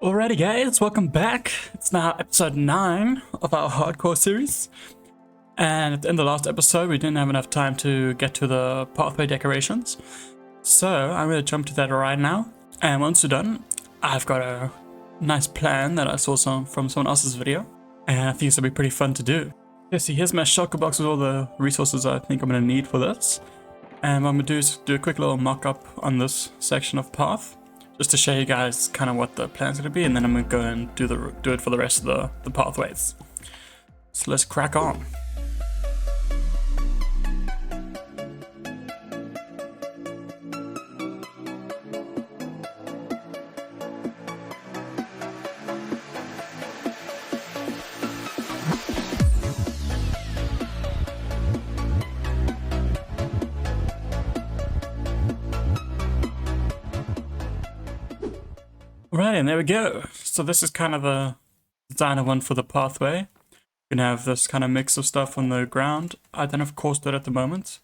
Alrighty guys, welcome back. It's now episode 9 of our hardcore series. And at the end of the last episode, we didn't have enough time to get to the pathway decorations. So I'm going to jump to that right now. And once we're done, I've got a nice plan that I saw from someone else's video. And I think it's going to be pretty fun to do. Yeah, see, here's my shulker box with all the resources I think I'm going to need for this. And what I'm going to do is do a quick little mock-up on this section of path, just to show you guys kind of what the plan's going to be, and then I'm going to go and do it for the rest of the pathways. So let's crack on. Right, and there we go. So this is kind of a designer one for the pathway. You can have this kind of mix of stuff on the ground. I don't have coarse dirt at the moment,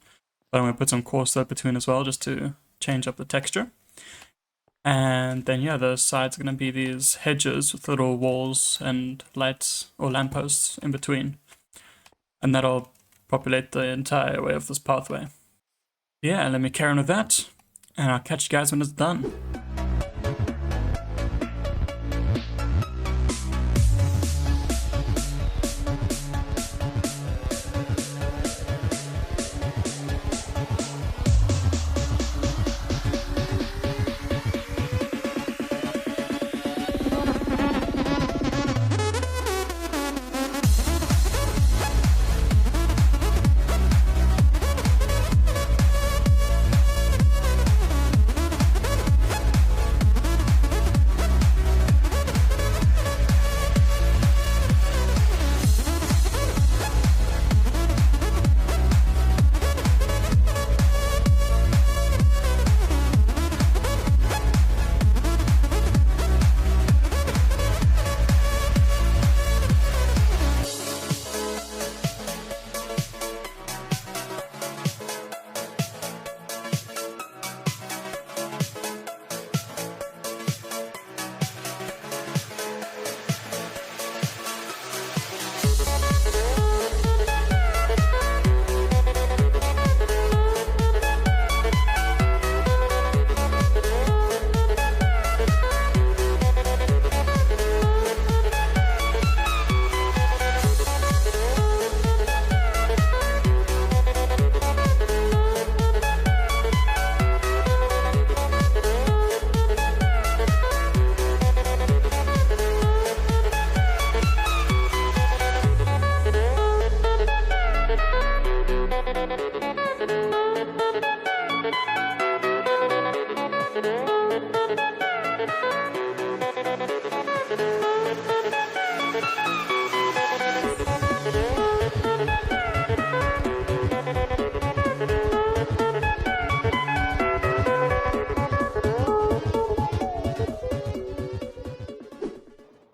but I'm going to put some coarse dirt between as well, just to change up the texture. And then yeah, the sides are going to be these hedges with little walls and lights or lampposts in between. And that'll populate the entire way of this pathway. Yeah, let me carry on with that, and I'll catch you guys when it's done.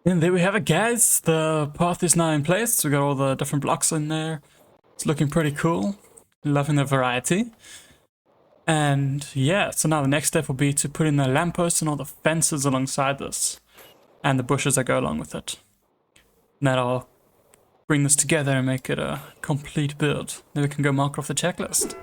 And there we have it, guys. The path is now in place. We got all the different blocks in there. It's looking pretty cool. Loving the variety. And yeah, so now the next step will be to put in the lampposts and all the fences alongside this, and the bushes that go along with it. And that'll bring this together and make it a complete build. Then we can go mark off the checklist.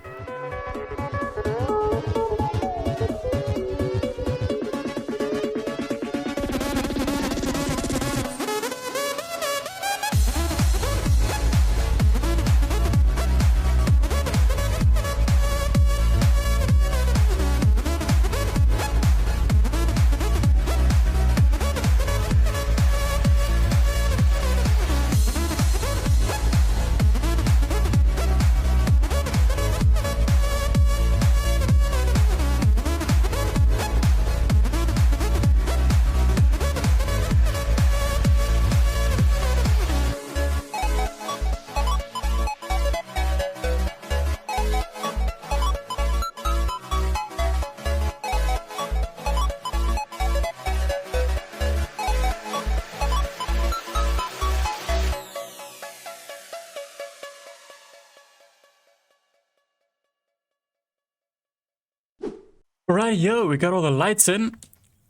Right, yo, we got all the lights in.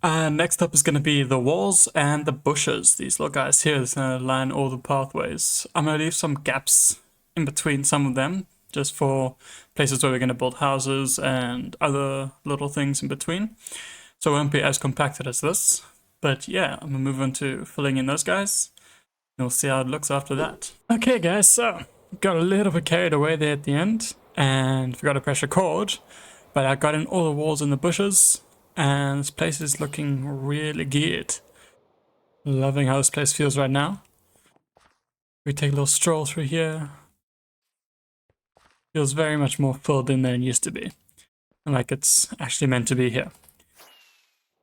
Next up is going to be the walls and the bushes. These little guys here is going to line all the pathways. I'm going to leave some gaps in between some of them, just for places where we're going to build houses and other little things in between. So it won't be as compacted as this. But yeah, I'm going to move on to filling in those guys. And we'll see how it looks after that. Okay guys, so got a little bit carried away there at the end and forgot to press record. But I got in all the walls and the bushes. And this place is looking really good. Loving how this place feels right now. We take a little stroll through here. Feels very much more filled in than it used to be. And like it's actually meant to be here.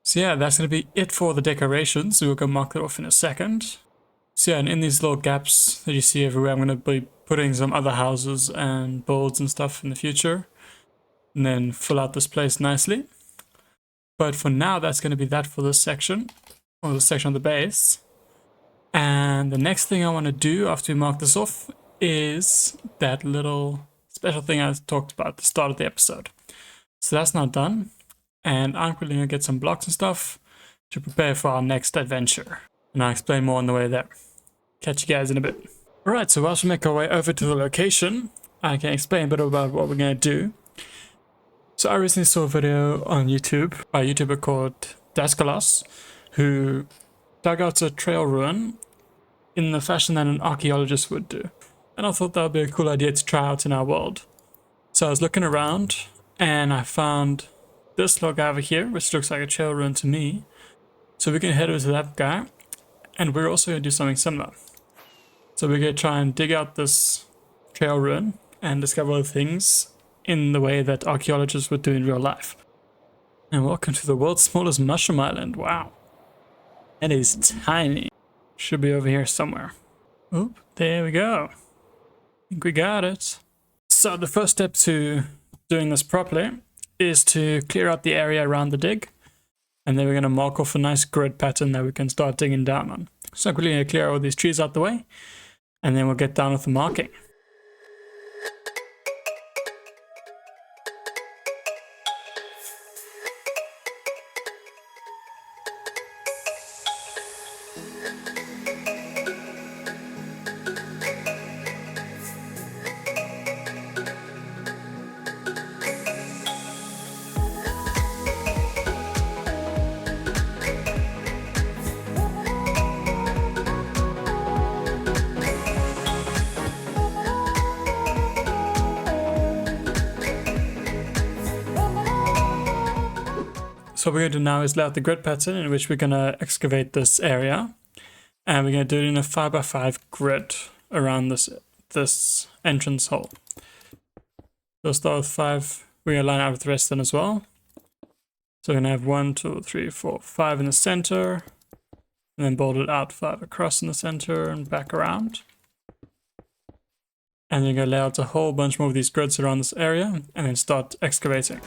So yeah, that's going to be it for the decorations. We'll go mark it off in a second. So yeah, and in these little gaps that you see everywhere, I'm going to be putting some other houses and builds and stuff in the future. And then fill out this place nicely. But for now, that's going to be that for this section, or the section on the base. And the next thing I want to do after we mark this off is that little special thing I talked about at the start of the episode. So that's not done. And I'm probably going to get some blocks and stuff to prepare for our next adventure. And I'll explain more on the way there. Catch you guys in a bit. Alright, so whilst we make our way over to the location, I can explain a bit about what we're going to do. So I recently saw a video on YouTube by a YouTuber called Daskalos, who dug out a trail ruin in the fashion that an archaeologist would do. And I thought that would be a cool idea to try out in our world. So I was looking around and I found this little guy over here, which looks like a trail ruin to me. So we can head over to that guy, and we're also going to do something similar. So we're going to try and dig out this trail ruin and discover other things in the way that archaeologists would do in real life. And welcome to the world's smallest mushroom island. Wow. That is tiny. Should be over here somewhere. Oop, there we go. I think we got it. So the first step to doing this properly is to clear out the area around the dig. And then we're going to mark off a nice grid pattern that we can start digging down on. So I'm quickly going to clear all these trees out the way. And then we'll get down with the marking. So what we're going to do now is lay out the grid pattern in which we're going to excavate this area. And we're going to do it in a 5x5 grid around this entrance hole. So start with 5. We're going to line out with the rest then as well. So we're going to have 1, 2, 3, 4, 5 in the center. And then bolt it out 5 across in the center and back around. And you're going to lay out a whole bunch more of these grids around this area and then start excavating.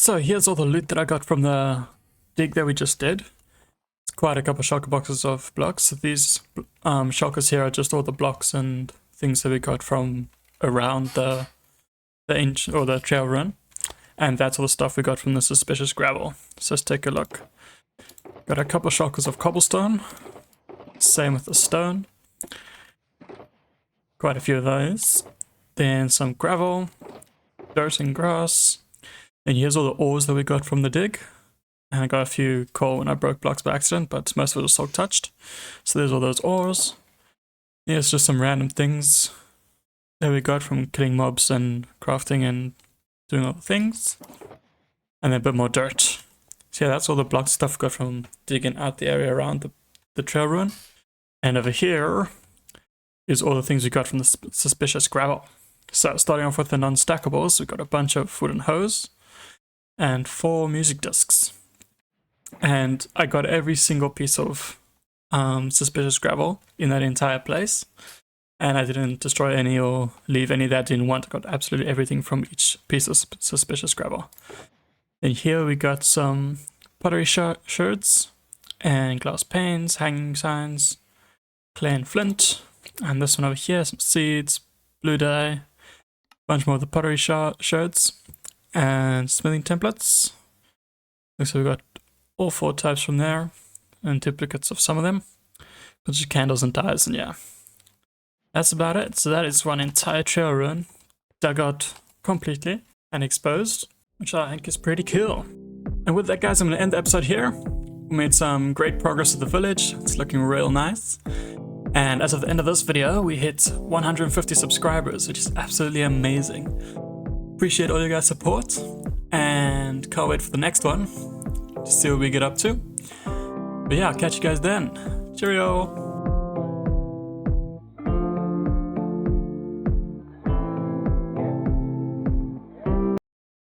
So here's all the loot that I got from the dig that we just did. It's quite a couple shulker boxes of blocks. So these shulkers here are just all the blocks and things that we got from around the inch or the trail run. And that's all the stuff we got from the suspicious gravel. So let's take a look. Got a couple shulkers of cobblestone. Same with the stone. Quite a few of those. Then some gravel, dirt and grass. And here's all the ores that we got from the dig. And I got a few coal when I broke blocks by accident, but most of it was silk touched. So there's all those ores. Here's just some random things that we got from killing mobs and crafting and doing all the things. And then a bit more dirt. So yeah, that's all the block stuff we got from digging out the area around the trail run. And over here is all the things we got from the suspicious gravel. So starting off with the non-stackables, we got a bunch of wooden hose and 4 music discs. And I got every single piece of suspicious gravel in that entire place. And I didn't destroy any or leave any that I didn't want. I got absolutely everything from each piece of suspicious gravel. And here we got some pottery sherds and glass panes, hanging signs, clay and flint. And this one over here, some seeds, blue dye, bunch more of the pottery sherds, and smithing templates. So we got all 4 types from there, and duplicates of some of them. Bunch of candles and dyes, and yeah. That's about it. So that is one entire trail run dug out completely and exposed, which I think is pretty cool. And with that, guys, I'm going to end the episode here. We made some great progress with the village. It's looking real nice. And as of the end of this video, we hit 150 subscribers, which is absolutely amazing. Appreciate all your guys' support, and can't wait for the next one to see what we get up to. But yeah, I'll catch you guys then. Cheerio!